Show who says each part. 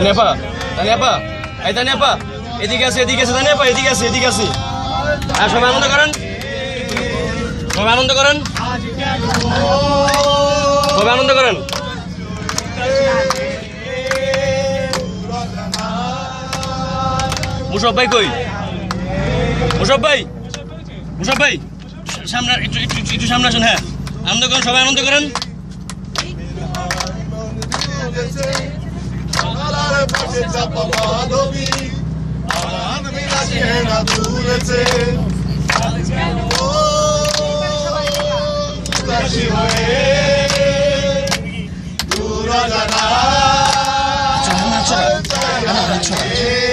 Speaker 1: তানিয়াপা তানিয়াপা এই তানিয়াপা এদিকে আছে তানিয়াপা এদিকে আছে আর সবাই আনন্দ করেন মুশারফ ভাই কই মুশারফ ভাই সামনে একটু সামনে আসুন হ্যাঁ আনন্দ করেন সবাই আনন্দ করেন
Speaker 2: আচ্ছা